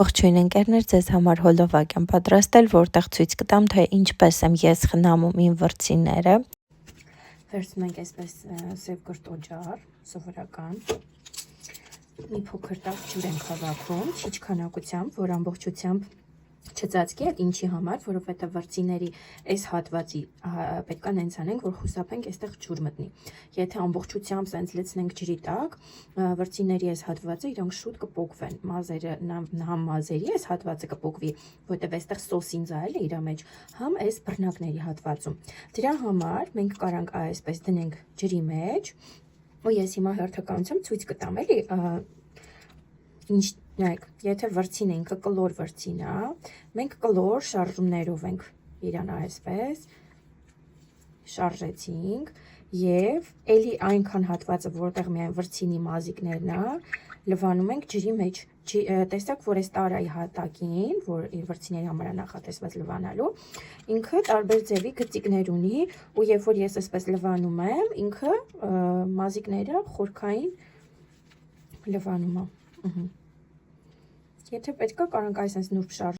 Ողջույն ընկերներ, ձեզ համար հոլովակ եմ պատրաստել, որտեղ ցույց կտամ, թե ինչպես եմ ես խնամում իմ վրձիները։ Վերցնում ենք այսպես սև կրտոջար, սովորական։ Մի փոքր տաք ջուր ենք հավաքում, քիչ քանակությամբ, որ ամբողջությամբ չծածկի, այդ ինչի համար, որովհետև վրձիների այս հատվածի պետքա նենց անենք, որ խուսափենք այստեղ ջուր մտնի։ Եթե ամբողջությամբ սենց լցնենք ջրի տակ, վրձիների այս հատվածը իրանք շուտ կպոկվեն, մազերը, համ մազերի այս հատվածը կպոկվի, որտև այստեղ սոսինձ է էլի իր մեջ, համ այս բռնակների հատվածում։ Դրա համար մենք կարանք այսպես դնենք ջրի մեջ, ու ես հիմա հերթականությամբ ցույց կտամ էլի, ինչ նայեք, եթե վրձին ինքը կլոր վրձին է, մենք կլոր շարժումներով ենք իրան այսպես շարժեցինք եւ էլի այնքան հատվածը, որտեղ միայն վրձինի մազիկներն է, լվանում ենք ջրի մեջ։ Տեսակ, որ այս տարայի հատակին, որ իր վրձիների համար է նախատեսված լվանալու, ինքը տարբեր ձևի գծիկներ ունի, ու երբ որ ես այսպես լվանում եմ, ինքը մազիկները խորքային լվանում է։ Եթե պետքա, կարանք այսպես նուրբ շարժ